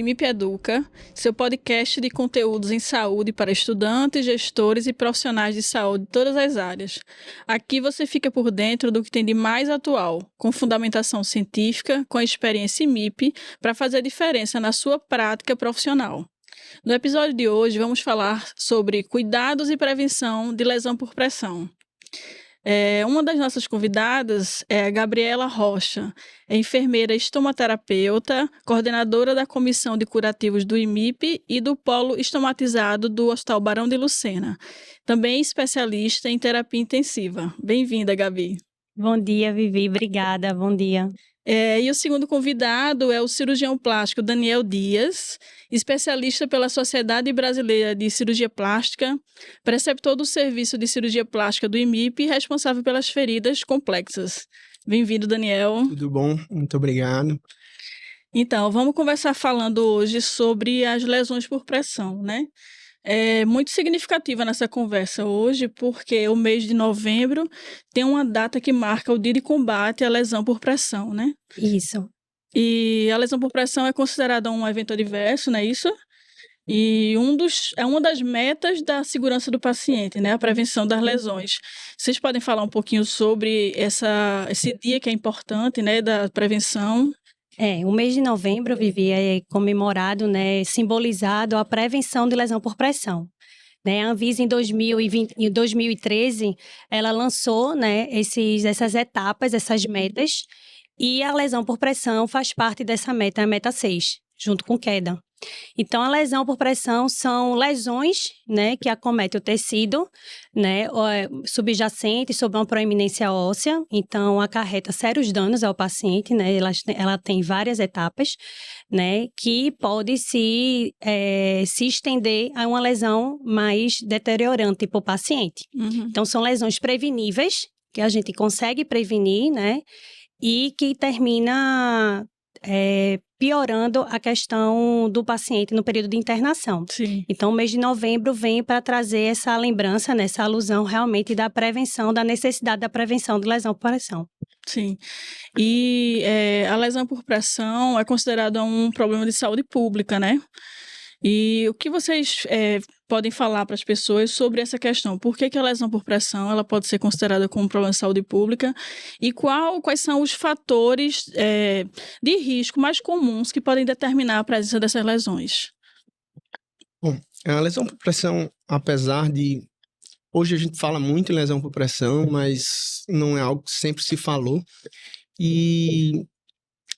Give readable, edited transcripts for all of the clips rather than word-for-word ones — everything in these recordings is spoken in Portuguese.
IMIP Educa, seu podcast de conteúdos em saúde para estudantes, gestores e profissionais de saúde de todas as áreas. Aqui você fica por dentro do que tem de mais atual, com fundamentação científica, com a experiência IMIP, para fazer diferença na sua prática profissional. No episódio de hoje, vamos falar sobre cuidados e prevenção de lesão por pressão. Uma das nossas convidadas é a Gabriela Rocha, é enfermeira estomaterapeuta, coordenadora da Comissão de Curativos do IMIP e do Polo Estomatizado do Hospital Barão de Lucena. Também especialista em terapia intensiva. Bem-vinda, Gabi. Bom dia, Vivi. Obrigada. Bom dia. E o segundo convidado é o cirurgião plástico Daniel Dias, especialista pela Sociedade Brasileira de Cirurgia Plástica, preceptor do Serviço de Cirurgia Plástica do IMIP e responsável pelas feridas complexas. Bem-vindo, Daniel. Tudo bom? Muito obrigado. Então, vamos conversar falando hoje sobre as lesões por pressão, né? É muito significativa nessa conversa hoje, porque o mês de novembro tem uma data que marca o dia de combate à lesão por pressão, né? Isso. E a lesão por pressão é considerada um evento adverso, não é isso? E uma das metas da segurança do paciente, né? A prevenção das lesões. Vocês podem falar um pouquinho sobre esse dia que é importante, né? Da prevenção? O mês de novembro, Vivi, é comemorado, né, simbolizado a prevenção de lesão por pressão. Né, a Anvisa, em 2013, ela lançou, né, essas etapas, essas metas, e a lesão por pressão faz parte dessa meta, a meta 6, junto com queda. Então, a lesão por pressão são lesões, né, que acometem o tecido, né, subjacente sobre uma proeminência óssea. Então, acarreta sérios danos ao paciente, né, ela tem várias etapas, né, que pode se estender a uma lesão mais deteriorante para o paciente. Uhum. Então, são lesões preveníveis, que a gente consegue prevenir, né, e que termina piorando a questão do paciente no período de internação. Sim. Então, o mês de novembro vem para trazer essa lembrança, né, essa alusão realmente da prevenção, da necessidade da prevenção de lesão por pressão. Sim. E a lesão por pressão é considerada um problema de saúde pública, né? E o que vocês podem falar para as pessoas sobre essa questão? Por que a lesão por pressão ela pode ser considerada como um problema de saúde pública? E quais são os fatores de risco mais comuns que podem determinar a presença dessas lesões? Bom, a lesão por pressão, apesar de... Hoje a gente fala muito em lesão por pressão, mas não é algo que sempre se falou. E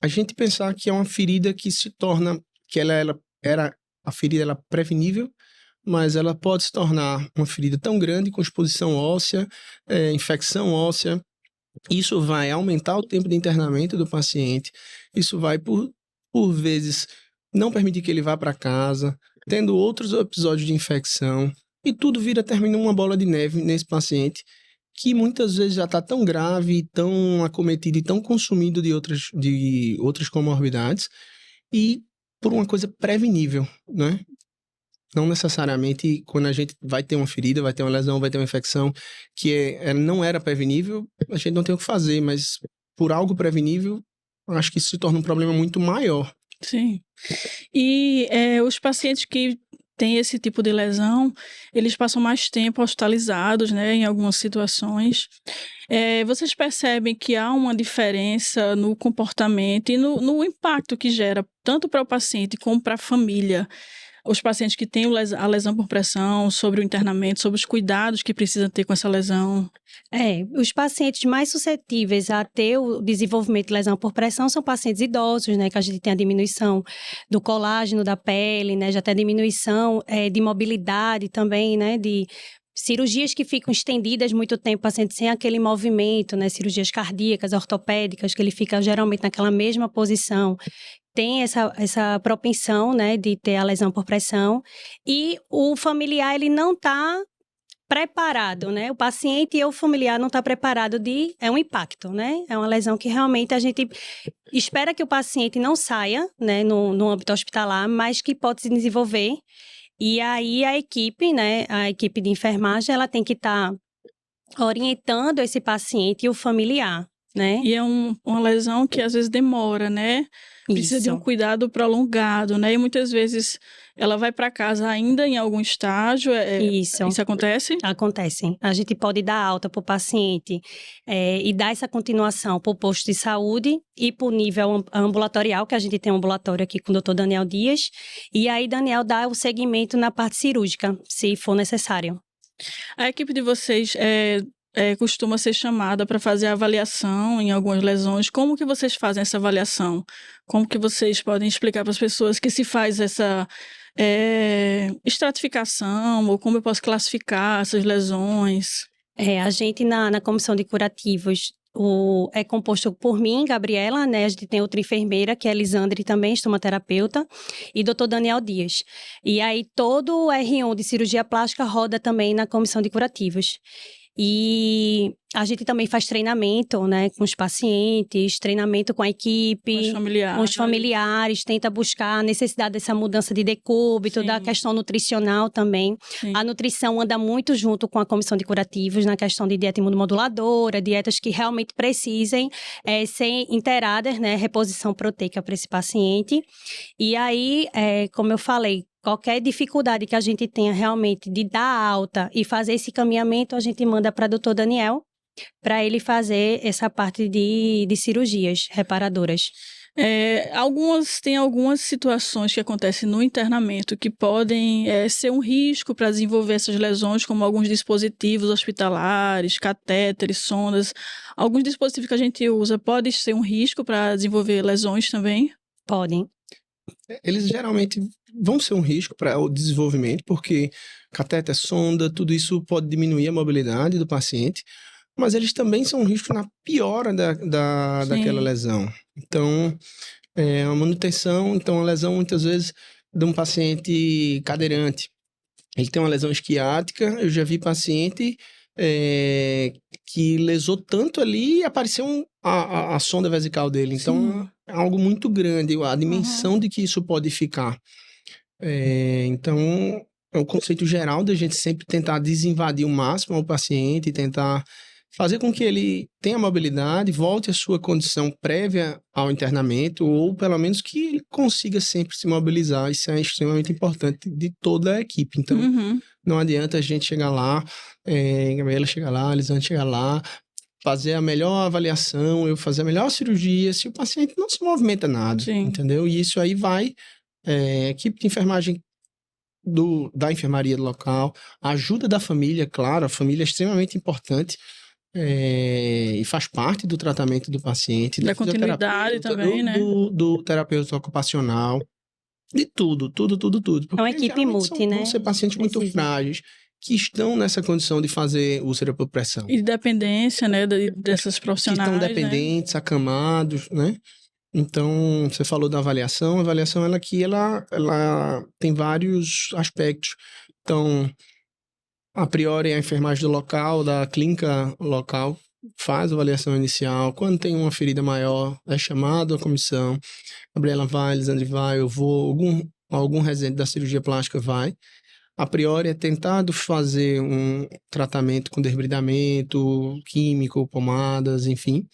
a gente pensar que é uma ferida que se torna... que a ferida ela é prevenível, mas ela pode se tornar uma ferida tão grande com exposição óssea, infecção óssea. Isso vai aumentar o tempo de internamento do paciente. Isso vai, por vezes, não permitir que ele vá para casa, tendo outros episódios de infecção. E tudo termina uma bola de neve nesse paciente, que muitas vezes já está tão grave, tão acometido e tão consumido de outras comorbidades. E por uma coisa prevenível, né? Não necessariamente quando a gente vai ter uma ferida, vai ter uma lesão, vai ter uma infecção que não era prevenível, a gente não tem o que fazer, mas por algo prevenível, acho que isso se torna um problema muito maior. Sim. E os pacientes que têm esse tipo de lesão, eles passam mais tempo hospitalizados, né, em algumas situações. Vocês percebem que há uma diferença no comportamento e no impacto que gera, tanto para o paciente como para a família, os pacientes que têm a lesão por pressão, sobre o internamento, sobre os cuidados que precisam ter com essa lesão? Os pacientes mais suscetíveis a ter o desenvolvimento de lesão por pressão são pacientes idosos, né, que a gente tem a diminuição do colágeno da pele, né, já tem a diminuição de mobilidade também, né, de cirurgias que ficam estendidas muito tempo, paciente sem aquele movimento, né, cirurgias cardíacas, ortopédicas, que ele fica geralmente naquela mesma posição. Tem essa propensão, né, de ter a lesão por pressão, e o familiar, ele não está preparado, né? O paciente e o familiar não está preparado é um impacto, né? É uma lesão que realmente a gente espera que o paciente não saia, né, no âmbito hospitalar, mas que pode se desenvolver. E aí a equipe, né, a equipe de enfermagem, ela tem que estar orientando esse paciente e o familiar, né? E é uma lesão que às vezes demora, né? Precisa de um Isso. cuidado prolongado, né? E muitas vezes ela vai para casa ainda em algum estágio. Isso. Isso acontece? Acontecem. A gente pode dar alta para o paciente e dar essa continuação para o posto de saúde e para o nível ambulatorial, que a gente tem um ambulatório aqui com o Dr. Daniel Dias. E aí, Daniel dá o segmento na parte cirúrgica, se for necessário. A equipe de vocês costuma ser chamada para fazer a avaliação em algumas lesões. Como que vocês fazem essa avaliação? Como que vocês podem explicar para as pessoas que se faz essa estratificação, ou como eu posso classificar essas lesões? A gente na comissão de curativos é composto por mim, Gabriela, né? A gente tem outra enfermeira, que é Elisandre também, estomaterapeuta, e Dr. Daniel Dias. E aí todo o R1 de cirurgia plástica roda também na comissão de curativos. E a gente também faz treinamento, né, com os pacientes, treinamento com a equipe, com os familiares, tenta buscar a necessidade dessa mudança de decúbito, da questão nutricional também. Sim. A nutrição anda muito junto com a comissão de curativos na questão de dieta imunomoduladora, dietas que realmente precisem ser inteiradas, né, reposição proteica para esse paciente. E aí, como eu falei, qualquer dificuldade que a gente tenha realmente de dar alta e fazer esse caminhamento, a gente manda para o Dr. Daniel, para ele fazer essa parte de cirurgias reparadoras. Tem algumas situações que acontecem no internamento que podem ser um risco para desenvolver essas lesões, como alguns dispositivos hospitalares, catéteres, sondas. Alguns dispositivos que a gente usa podem ser um risco para desenvolver lesões também? Podem. Eles geralmente vão ser um risco para o desenvolvimento, porque catéter, sonda, tudo isso pode diminuir a mobilidade do paciente, mas eles também são um risco na piora daquela lesão. Então, a manutenção, a lesão muitas vezes de um paciente cadeirante. Ele tem uma lesão esquiática, eu já vi paciente que lesou tanto ali e apareceu a sonda vesical dele. Então, é algo muito grande, a dimensão de que isso pode ficar. Então, é o conceito geral da gente sempre tentar desinvadir o máximo ao paciente, tentar fazer com que ele tenha mobilidade, volte à sua condição prévia ao internamento, ou pelo menos que ele consiga sempre se mobilizar. Isso é extremamente importante de toda a equipe. Então, não adianta a gente chegar lá, Gabriela chegar lá, Lisandro chegar lá, fazer a melhor avaliação, eu fazer a melhor cirurgia, se o paciente não se movimenta nada, entendeu? E isso aí vai, equipe de enfermagem da enfermaria do local, a ajuda da família, claro, a família é extremamente importante, e faz parte do tratamento do paciente. Da continuidade também, né? Do terapeuta ocupacional, de tudo. É uma equipe multi, né? Vão ser pacientes muito frágeis, que estão nessa condição de fazer úlcera por pressão. E dependência, né, dessas profissionais, que estão dependentes, acamados, né? Então, você falou da avaliação. A avaliação, ela tem vários aspectos. Então, a priori, a enfermagem do local, da clínica local, faz a avaliação inicial. Quando tem uma ferida maior, é chamado a comissão. Gabriela vai, Lisandre vai, eu vou, algum residente da cirurgia plástica vai. A priori é tentado fazer um tratamento com debridamento químico, pomadas, enfim.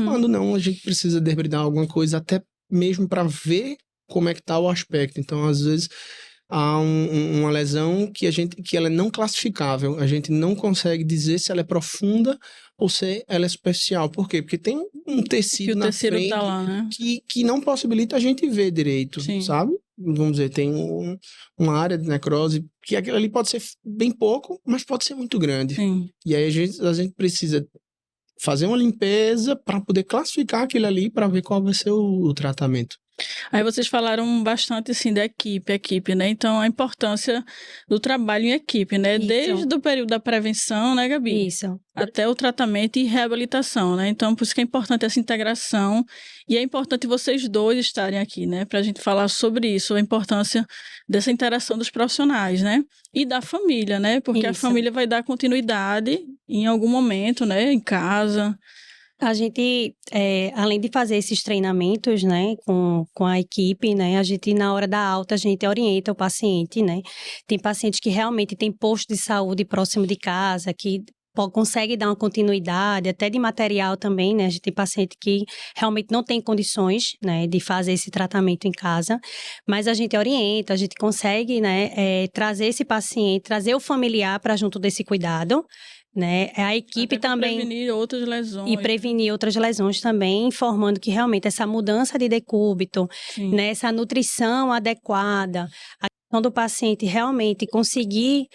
Quando não, a gente precisa debridar alguma coisa, até mesmo para ver como é que está o aspecto. Então, às vezes, há uma lesão que ela é não classificável. A gente não consegue dizer se ela é profunda ou se ela é superficial. Por quê? Porque tem um tecido na frente tá lá, né? que não possibilita a gente ver direito, sabe? Vamos dizer, tem uma área de necrose que aquilo ali pode ser bem pouco, mas pode ser muito grande. E aí a gente precisa fazer uma limpeza para poder classificar aquilo ali para ver qual vai ser o tratamento. Aí vocês falaram bastante, assim, da equipe, né? Então, a importância do trabalho em equipe, né? Isso. Desde o período da prevenção, né, Gabi? Isso. Até o tratamento e reabilitação, né? Então, por isso que é importante essa integração e é importante vocês dois estarem aqui, né? Pra gente falar sobre isso, a importância dessa interação dos profissionais, né? E da família, né? Porque a família vai dar continuidade em algum momento, né? Em casa. A gente, além de fazer esses treinamentos, né, com a equipe, né, a gente, na hora da alta, a gente orienta o paciente, né. Tem pacientes que realmente têm posto de saúde próximo de casa, que consegue dar uma continuidade, até de material também, né? A gente tem paciente que realmente não tem condições, né, de fazer esse tratamento em casa, mas a gente orienta, a gente consegue, né, trazer esse paciente, trazer o familiar para junto desse cuidado, né? A equipe Até também... prevenir outras lesões. E prevenir outras lesões também, informando que realmente essa mudança de decúbito, né, essa nutrição adequada, a questão do paciente realmente conseguir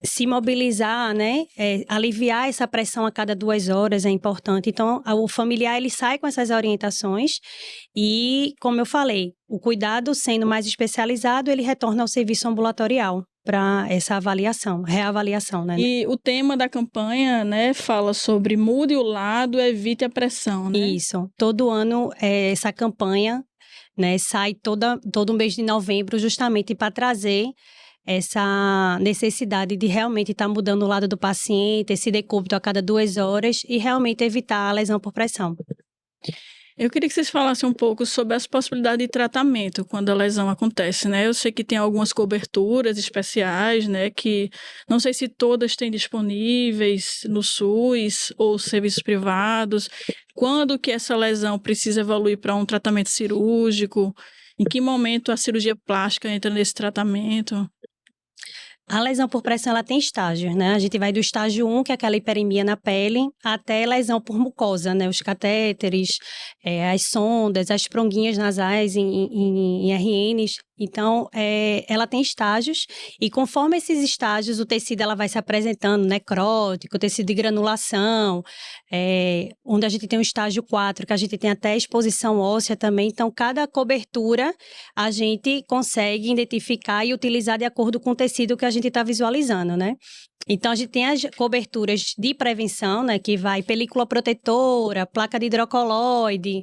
se mobilizar, né, aliviar essa pressão a cada 2 horas é importante. Então, o familiar, ele sai com essas orientações e, como eu falei, o cuidado sendo mais especializado, ele retorna ao serviço ambulatorial para essa avaliação, reavaliação, né? E o tema da campanha, né, fala sobre mude o lado, evite a pressão, né? Isso. Todo ano, essa campanha, né, sai todo mês de novembro, justamente para trazer essa necessidade de realmente estar mudando o lado do paciente, esse decúbito a cada 2 horas e realmente evitar a lesão por pressão. Eu queria que vocês falassem um pouco sobre as possibilidades de tratamento quando a lesão acontece, né? Eu sei que tem algumas coberturas especiais, né? Que não sei se todas têm disponíveis no SUS ou serviços privados. Quando que essa lesão precisa evoluir para um tratamento cirúrgico? Em que momento a cirurgia plástica entra nesse tratamento? A lesão por pressão, ela tem estágios, né? A gente vai do estágio 1, que é aquela hiperemia na pele, até lesão por mucosa, né? Os catéteres, as sondas, as pronguinhas nasais em RNs. Então, ela tem estágios e conforme esses estágios, o tecido ela vai se apresentando necrótico, tecido de granulação, onde a gente tem o estágio 4, que a gente tem até exposição óssea também. Então, cada cobertura a gente consegue identificar e utilizar de acordo com o tecido que a gente está visualizando, né? Então, a gente tem as coberturas de prevenção, né? Que vai película protetora, placa de hidrocoloide,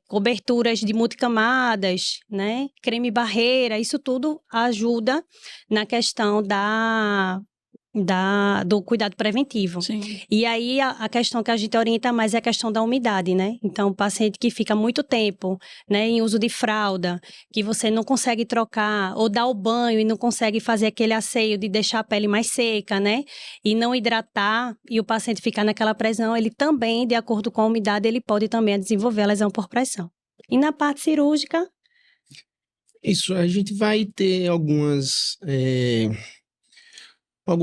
coberturas de multicamadas, né? Creme barreira, isso tudo ajuda na questão do cuidado preventivo. Sim. E aí, a questão que a gente orienta mais é a questão da umidade, né? Então, o paciente que fica muito tempo, né, em uso de fralda, que você não consegue trocar, ou dar o banho e não consegue fazer aquele asseio de deixar a pele mais seca, né? E não hidratar, e o paciente ficar naquela pressão, ele também, de acordo com a umidade, ele pode também desenvolver a lesão por pressão. E na parte cirúrgica... Isso, a gente vai ter algumas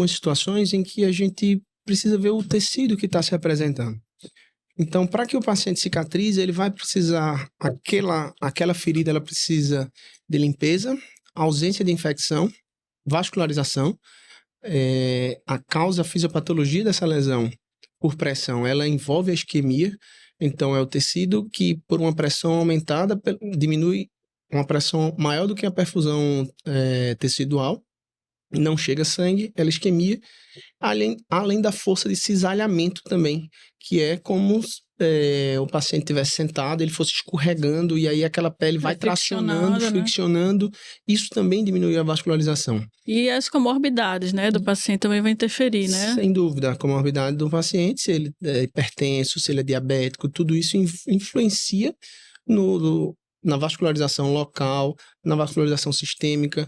situações em que a gente precisa ver o tecido que está se apresentando. Então, para que o paciente cicatrize, ele vai precisar, aquela ferida, ela precisa de limpeza, ausência de infecção, vascularização, a causa, a fisiopatologia dessa lesão por pressão, ela envolve a isquemia, então é o tecido que, por uma pressão aumentada, diminui uma pressão maior do que a perfusão tecidual, não chega sangue, ela isquemia, além da força de cisalhamento também, que é como o paciente estivesse sentado, ele fosse escorregando e aí aquela pele vai tracionando, friccionando, né? Isso também diminui a vascularização. E as comorbidades, né, do paciente também vai interferir, né? Sem dúvida, a comorbidade do paciente, se ele é hipertenso, se ele é diabético, tudo isso influencia na vascularização local, na vascularização sistêmica,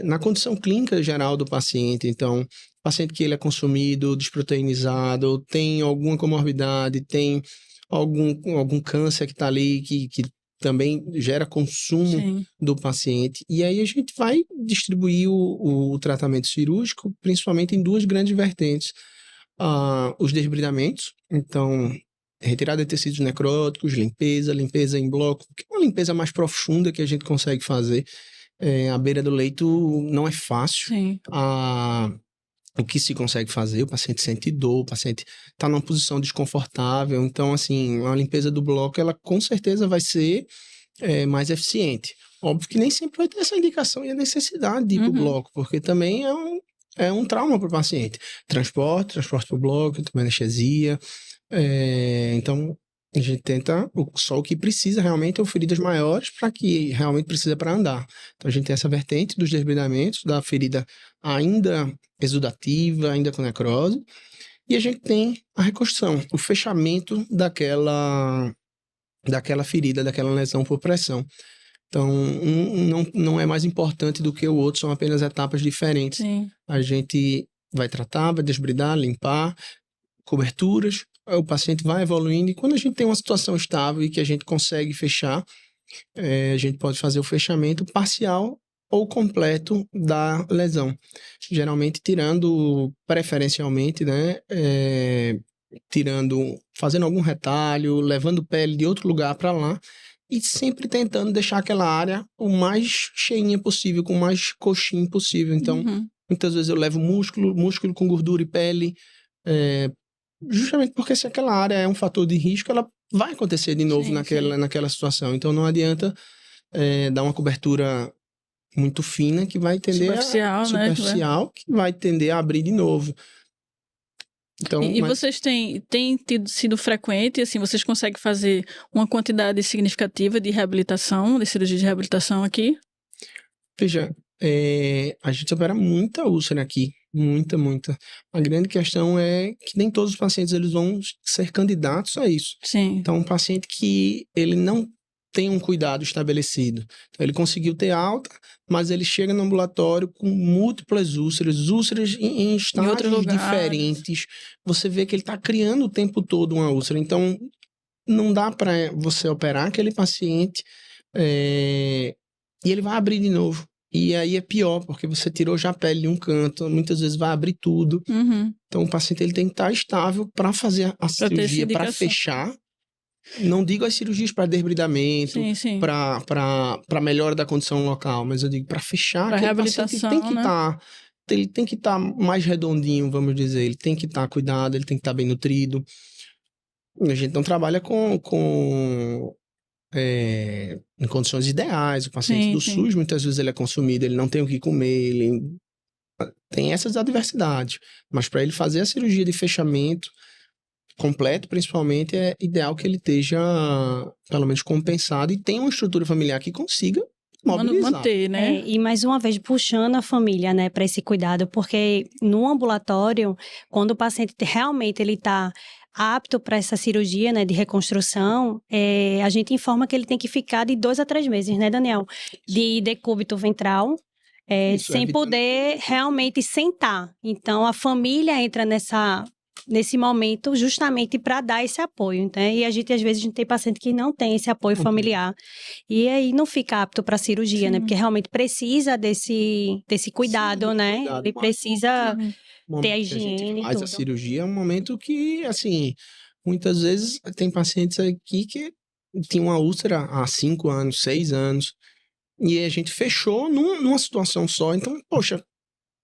na condição clínica geral do paciente. Então, paciente que ele é consumido, desproteinizado, tem alguma comorbidade, tem algum câncer que está ali, que também gera consumo Sim. do paciente. E aí a gente vai distribuir o tratamento cirúrgico, principalmente em 2 grandes vertentes. Os desbridamentos, então, retirada de tecidos necróticos, limpeza em bloco, que é uma limpeza mais profunda que a gente consegue fazer. À beira do leito não é fácil. Sim. O que se consegue fazer, o paciente sente dor, o paciente está numa posição desconfortável. Então, assim, a limpeza do bloco, ela com certeza vai ser mais eficiente. Óbvio que nem sempre vai ter essa indicação e a necessidade de ir para o bloco, porque também é um trauma para o paciente. Transporte para o bloco, também anestesia. Então, a gente tenta só o que precisa realmente, ou feridas maiores, para que realmente precisa para andar. Então, a gente tem essa vertente dos desbridamentos, da ferida ainda exudativa, ainda com necrose, e a gente tem a reconstrução, o fechamento daquela ferida, daquela lesão por pressão. Então, não é mais importante do que o outro, são apenas etapas diferentes. Sim. A gente vai tratar, vai desbridar, limpar, coberturas, o paciente vai evoluindo, e quando a gente tem uma situação estável e que a gente consegue fechar, a gente pode fazer o fechamento parcial ou completo da lesão. Geralmente preferencialmente, né, fazendo algum retalho, levando pele de outro lugar para lá, e sempre tentando deixar aquela área o mais cheinha possível, com o mais coxinho possível. Então, muitas vezes eu levo músculo com gordura e pele, justamente porque se aquela área é um fator de risco, ela vai acontecer de novo naquela situação. Então, não adianta dar uma cobertura muito fina que vai tender superficial, que vai tender a abrir de novo. Então, e vocês têm sido frequente, assim, vocês conseguem fazer uma quantidade significativa de reabilitação, de cirurgia de reabilitação aqui? Veja, a gente opera muita úlcera aqui, muita. A grande questão é que nem todos os pacientes eles vão ser candidatos a isso. Sim. Então, um paciente que ele não tem um cuidado estabelecido. Então, ele conseguiu ter alta, mas ele chega no ambulatório com múltiplas úlceras em estágios diferentes. Você vê que ele está criando o tempo todo uma úlcera. Então, não dá para você operar aquele paciente e ele vai abrir de novo. E aí é pior, porque você tirou já a pele de um canto, muitas vezes vai abrir tudo. Então, o paciente ele tem que estar estável para fazer a cirurgia, para fechar. Não digo as cirurgias para desbridamento, para melhora da condição local, mas eu digo para fechar, pra reabilitação, ele tem que estar mais redondinho, vamos dizer, ele tem que estar cuidado, ele tem que estar bem nutrido. A gente não trabalha em condições ideais, o paciente do SUS muitas vezes ele é consumido, ele não tem o que comer, ele tem essas adversidades, mas para ele fazer a cirurgia de fechamento completo, principalmente, é ideal que ele esteja, pelo menos, compensado e tenha uma estrutura familiar que consiga mobilizar. Manter, né? E mais uma vez, puxando a família, né, para esse cuidado, porque no ambulatório, quando o paciente realmente ele está apto para essa cirurgia, né, de reconstrução, a gente informa que ele tem que ficar de 2 a 3 meses, né, Daniel? De decúbito ventral, sem poder realmente sentar. Então, a família entra nesse momento justamente para dar esse apoio, né? E às vezes a gente tem paciente que não tem esse apoio familiar e aí não fica apto para cirurgia, né? Porque realmente precisa desse cuidado, né? Ele precisa ter a higiene. Mas a cirurgia é um momento que, assim, muitas vezes tem pacientes aqui que tinham uma úlcera há 5 anos, 6 anos e a gente fechou numa situação só. Então, poxa,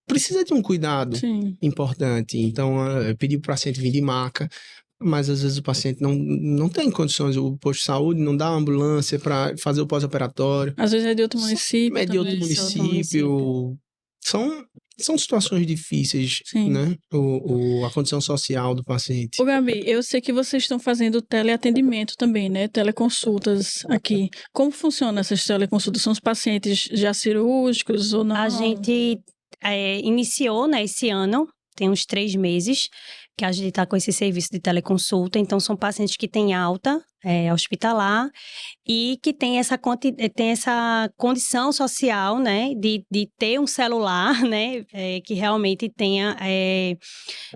precisa de um cuidado importante. Então, eu pedi para o paciente vir de maca, mas às vezes o paciente não tem condições, o posto de saúde não dá uma ambulância para fazer o pós-operatório. Às vezes é de outro município. É de outro município. São situações difíceis, né? A condição social do paciente. Ô, Gabi, eu sei que vocês estão fazendo teleatendimento também, né? Teleconsultas aqui. Como funciona essas teleconsultas? São os pacientes já cirúrgicos ou não? A gente iniciou, né, esse ano, tem uns 3 meses, que a gente está com esse serviço de teleconsulta. Então, são pacientes que têm alta hospitalar e que tem essa condição social, né, de ter um celular, né, que realmente tenha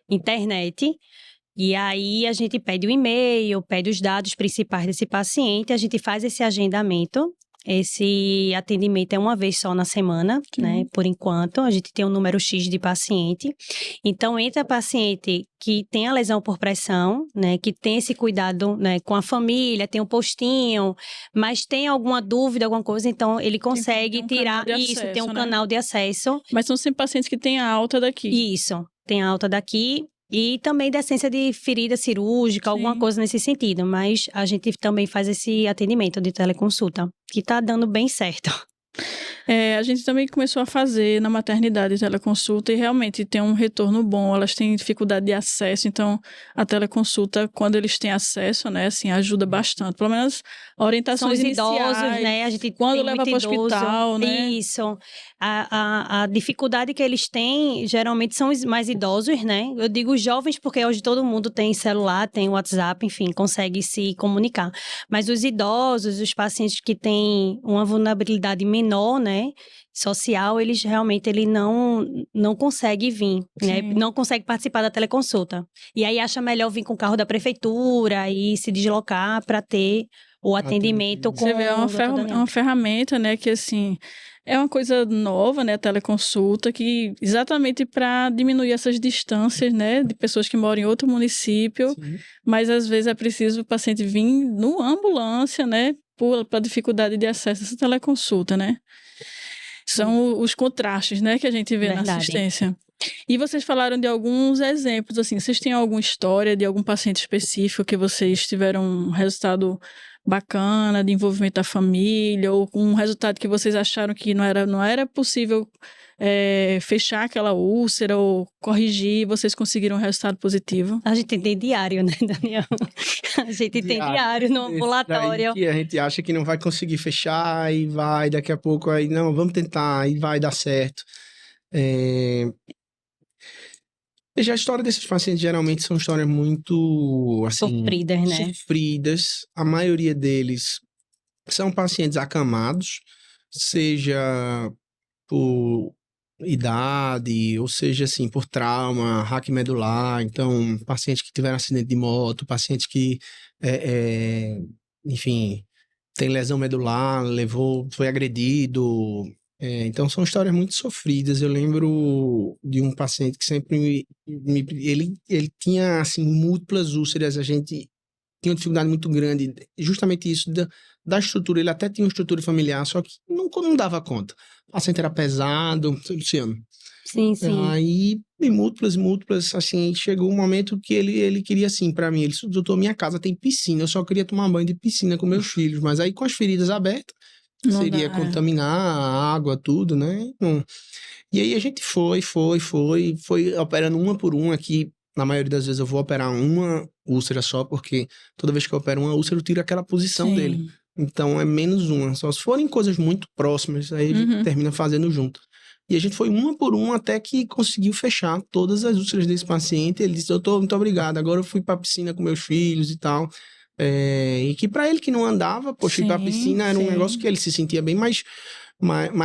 internet. E aí, a gente pede o e-mail, pede os dados principais desse paciente, a gente faz esse agendamento. Esse atendimento é uma vez só na semana, né? Por enquanto, a gente tem um número X de paciente. Então, entra paciente que tem a lesão por pressão, né? Que tem esse cuidado, né, com a família, tem um postinho, mas tem alguma dúvida, alguma coisa, então ele consegue tirar isso, tem um canal de acesso. Mas são sempre pacientes que têm a alta daqui. Isso, tem a alta daqui. E também decência de ferida cirúrgica, alguma coisa nesse sentido. Mas a gente também faz esse atendimento de teleconsulta, que tá dando bem certo. A gente também começou a fazer na maternidade teleconsulta e realmente tem um retorno bom. Elas têm dificuldade de acesso, então a teleconsulta, quando eles têm acesso, né, assim, ajuda bastante. Pelo menos orientações São os idosos, iniciais, né? A gente quando leva para o hospital, né? Isso. A dificuldade que eles têm, geralmente, são os mais idosos, né? Eu digo jovens porque hoje todo mundo tem celular, tem WhatsApp, enfim, consegue se comunicar. Mas os idosos, os pacientes que têm uma vulnerabilidade menor, menor, né, social, ele não consegue vir, né, Sim. não consegue participar da teleconsulta. E aí acha melhor vir com o carro da prefeitura e se deslocar para ter o atendimento com Você vê, é o Dr. é Daniel. uma ferramenta, né, que assim, é uma coisa nova, né, a teleconsulta, que exatamente para diminuir essas distâncias, né, de pessoas que moram em outro município, Sim. mas às vezes é preciso o paciente vir numa ambulância, né, por dificuldade de acesso a essa teleconsulta, né. São os contrastes, né, que a gente vê na Verdade. assistência. E vocês falaram de alguns exemplos, assim, vocês têm alguma história de algum paciente específico que vocês tiveram um resultado bacana de envolvimento da família, ou um resultado que vocês acharam que não era possível fechar aquela úlcera ou corrigir, e vocês conseguiram um resultado positivo? A gente tem diário, né, Daniel? A gente tem diário no Esse ambulatório. daí que a gente acha que não vai conseguir fechar e vai, daqui a pouco, aí, não, vamos tentar, e vai dar certo. Já a história desses pacientes geralmente são histórias muito, assim... Sofridas, né? Sofridas. A maioria deles são pacientes acamados, seja por idade, ou seja, assim, por trauma, hack medular. Então, pacientes que tiveram acidente de moto, pacientes que, enfim, tem lesão medular, foi agredido. Então, são histórias muito sofridas. Eu lembro de um paciente que sempre ele tinha, assim, múltiplas úlceras. A gente tinha uma dificuldade muito grande, justamente isso da estrutura. Ele até tinha uma estrutura familiar, só que não dava conta. O paciente era pesado, Luciano. Sim, sim. Aí, em múltiplas, assim, chegou um momento que ele queria, assim, pra mim, ele disse, doutor, minha casa tem piscina, eu só queria tomar banho de piscina com meus filhos, mas aí com as feridas abertas, Não seria dá, contaminar a água, tudo, né? E aí a gente foi operando uma por uma aqui. Na maioria das vezes eu vou operar uma úlcera só, porque toda vez que eu opero uma úlcera, eu tiro aquela posição dele. Sim. Então é menos uma. Só se forem coisas muito próximas, aí a gente termina fazendo junto. E a gente foi uma por uma até que conseguiu fechar todas as úlceras desse paciente. Ele disse, doutor, muito obrigado. Agora eu fui pra piscina com meus filhos e tal. E que pra ele que não andava, poxa, ir pra piscina era um negócio que ele se sentia bem mais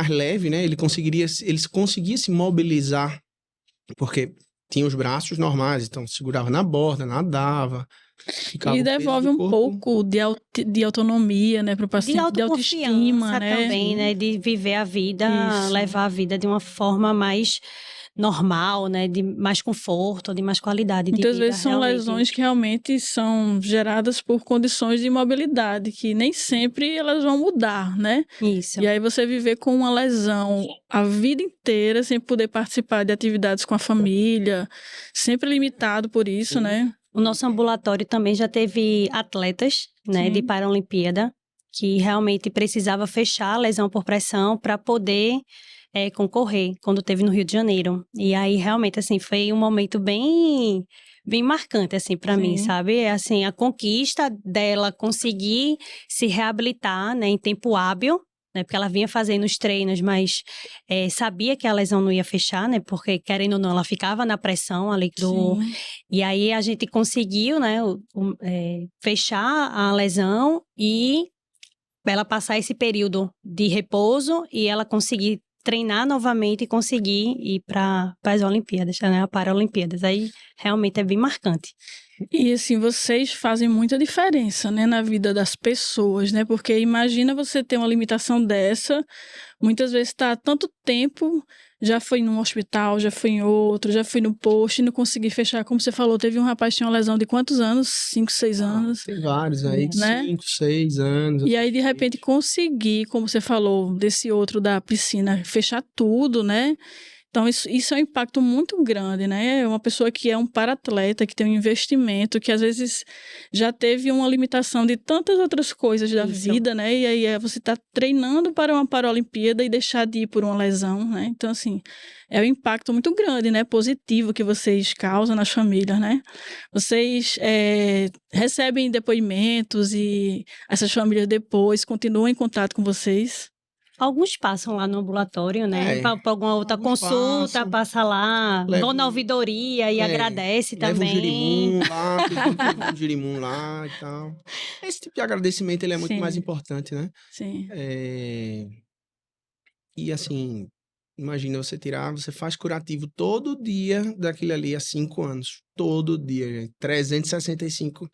leve, né? Ele conseguia se mobilizar, porque tinha os braços normais, então segurava na borda, nadava. E devolve um pouco de autonomia, né, para o paciente, de autoestima, né? Também, né, de viver a vida, levar a vida de uma forma mais normal, né, de mais conforto, de mais qualidade de vida. Muitas vezes são lesões que realmente são geradas por condições de imobilidade, que nem sempre elas vão mudar, né? Isso. E aí você viver com uma lesão a vida inteira, sem poder participar de atividades com a família, sempre limitado por isso, né? O nosso ambulatório também já teve atletas, né, de Paralimpíada, que realmente precisava fechar a lesão por pressão para poder concorrer, quando teve no Rio de Janeiro. E aí, realmente, assim, foi um momento bem marcante, assim, para mim, sabe? Assim, a conquista dela conseguir se reabilitar, né, em tempo hábil, né, porque ela vinha fazendo os treinos, mas sabia que a lesão não ia fechar, né, porque, querendo ou não, ela ficava na pressão ali do... E aí, a gente conseguiu, né, fechar a lesão e ela passar esse período de repouso e ela conseguir treinar novamente e conseguir ir para as Olimpíadas, né, para as Olimpíadas. Aí, realmente, é bem marcante. E assim, vocês fazem muita diferença, né, na vida das pessoas, né? Porque imagina você ter uma limitação dessa, muitas vezes está há tanto tempo, já foi num hospital, já foi em outro, já foi no posto e não consegui fechar. Como você falou, teve um rapaz que tinha uma lesão de quantos anos? 5, 6 anos. Tem vários aí, de né? 5, 6 anos. E aí, de repente, conseguir, como você falou, desse outro da piscina, fechar tudo, né? Então, isso é um impacto muito grande, né? É uma pessoa que é um para-atleta, que tem um investimento, que às vezes já teve uma limitação de tantas outras coisas da vida, né? E aí você está treinando para uma Paralimpíada e deixar de ir por uma lesão, né? Então, assim, é um impacto muito grande, né? Positivo que vocês causam nas famílias, né? Vocês recebem depoimentos e essas famílias depois continuam em contato com vocês? Alguns passam lá no ambulatório, né? Para alguma outra consulta, passa lá, vão na ouvidoria e agradece também. Leva um girimum lá e tal. Esse tipo de agradecimento, ele é muito mais importante, né? Sim. E assim, imagina você faz curativo todo dia daquilo ali há 5 anos. Todo dia, gente. 365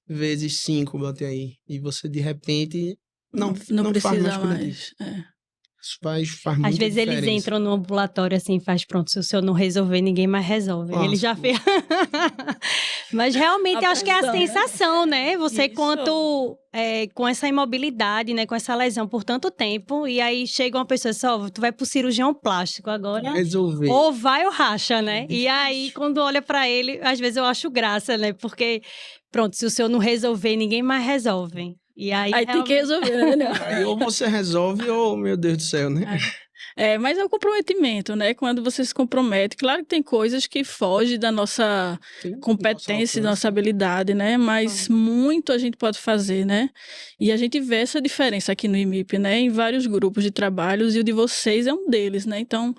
vezes 5, botei aí. E você, de repente, Não não faz mais precisa curativo. mais. Isso faz Às muita vezes eles diferença. entram no ambulatório assim, faz pronto, se o senhor não resolver, ninguém mais resolve. Ele Nossa, já fez. Mas realmente eu acho que é a pressão, né? sensação, né? Você Isso. com essa imobilidade, né? Com essa lesão por tanto tempo, e aí chega uma pessoa só, tu vai pro cirurgião plástico agora, resolver. ou vai ou racha, né? E aí, Difícil. quando olha pra ele, às vezes eu acho graça, né? Porque, pronto, se o senhor não resolver, ninguém mais resolve. E aí, Aí tem que realmente... resolver, né? Aí ou você resolve ou, meu Deus do céu, né? Mas é o comprometimento, né? Quando você se compromete. Claro que tem coisas que fogem da nossa Sim, competência, da nosso nossa alcance. habilidade, né? Mas muito a gente pode fazer, né? E a gente vê essa diferença aqui no IMIP, né? Em vários grupos de trabalhos, e o de vocês é um deles, né? Então,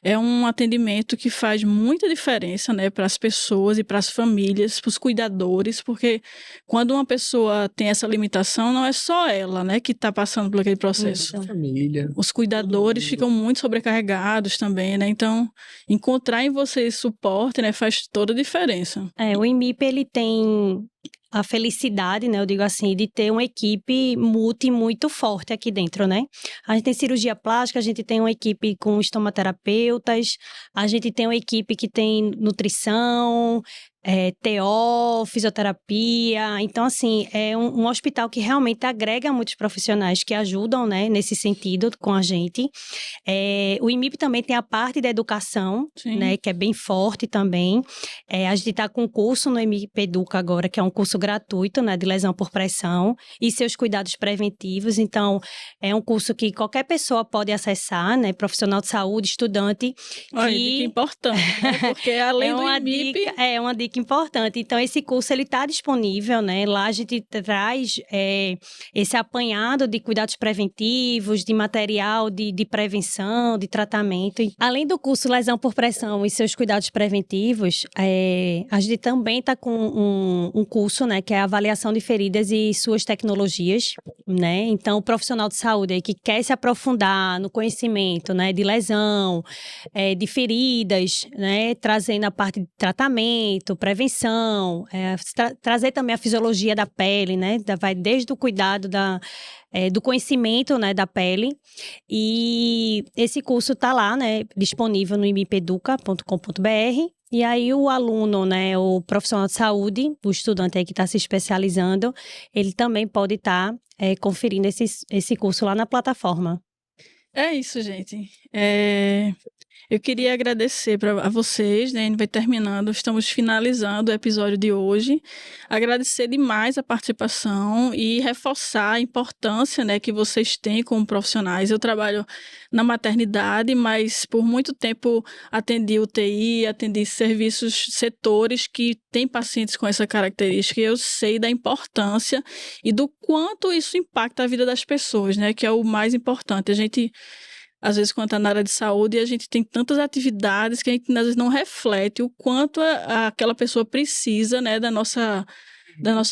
é um atendimento que faz muita diferença, né, para as pessoas e para as famílias, para os cuidadores, porque quando uma pessoa tem essa limitação, não é só ela, né, que está passando por aquele processo. Isso. Família. Os cuidadores mundo. ficam muito sobrecarregados também, né? Então, encontrar em vocês suporte, né, faz toda a diferença. O IMIP, ele tem a felicidade, né, eu digo assim, de ter uma equipe muito forte aqui dentro, né? A gente tem cirurgia plástica, a gente tem uma equipe com estomaterapeutas, a gente tem uma equipe que tem nutrição, TO, fisioterapia. Então, assim, é um hospital que realmente agrega muitos profissionais que ajudam, né, nesse sentido com a gente. O IMIP também tem a parte da educação, Sim. né, que é bem forte também. A gente está com um curso no IMIP Educa agora, que é um curso gratuito, né, de lesão por pressão e seus cuidados preventivos. Então, é um curso que qualquer pessoa pode acessar, né, profissional de saúde, estudante. Olha, dica importante, né? Porque além do IMIP... É uma dica importante. Então, esse curso, ele está disponível, né? Lá a gente traz esse apanhado de cuidados preventivos, de material de prevenção, de tratamento. Além do curso Lesão por Pressão e seus cuidados preventivos, a gente também está com um curso, né? Que é a avaliação de feridas e suas tecnologias, né? Então, o profissional de saúde aí que quer se aprofundar no conhecimento, né? De lesão, de feridas, né? Trazendo a parte de tratamento, prevenção, trazer também a fisiologia da pele, né? Vai desde o cuidado do conhecimento, né, da pele. E esse curso está lá, né, disponível no imipeduca.com.br. E aí o aluno, né, o profissional de saúde, o estudante aí que está se especializando, ele também pode estar conferindo esse curso lá na plataforma. É isso, gente. Eu queria agradecer a vocês, né? A gente vai terminando, estamos finalizando o episódio de hoje. Agradecer demais a participação e reforçar a importância, né, que vocês têm como profissionais. Eu trabalho na maternidade, mas por muito tempo atendi UTI, atendi setores que têm pacientes com essa característica. E eu sei da importância e do quanto isso impacta a vida das pessoas, né? Que é o mais importante. A gente... Às vezes, quando está na área de saúde, a gente tem tantas atividades que a gente, às vezes, não reflete o quanto aquela pessoa precisa, né, da nossa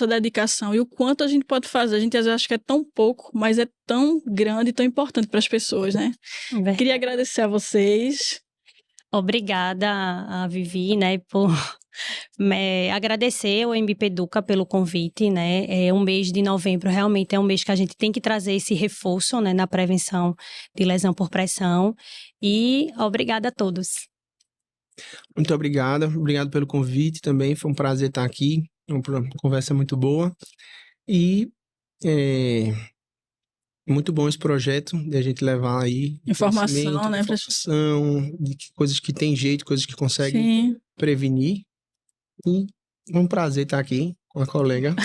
dedicação e o quanto a gente pode fazer. A gente, às vezes, acha que é tão pouco, mas é tão grande e tão importante para as pessoas, né? Verdade. Queria agradecer a vocês. Obrigada a Vivi, né, por agradecer ao IMIP Educa pelo convite, né, o mês de novembro realmente é um mês que a gente tem que trazer esse reforço, né, na prevenção de lesão por pressão e obrigada a todos. Muito obrigado pelo convite também, foi um prazer estar aqui, uma conversa muito boa e muito bom esse projeto de a gente levar aí Informação, né? informação de coisas que tem jeito, coisas que conseguem Sim. prevenir. E é um prazer estar aqui com a colega.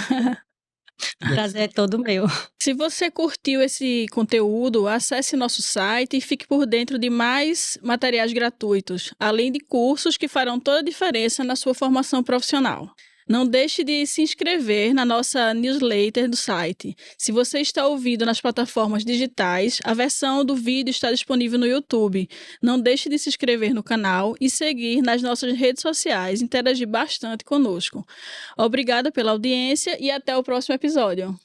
O prazer é todo meu. Se você curtiu esse conteúdo, acesse nosso site e fique por dentro de mais materiais gratuitos, além de cursos que farão toda a diferença na sua formação profissional. Não deixe de se inscrever na nossa newsletter do site. Se você está ouvindo nas plataformas digitais, a versão do vídeo está disponível no YouTube. Não deixe de se inscrever no canal e seguir nas nossas redes sociais, interagir bastante conosco. Obrigada pela audiência e até o próximo episódio.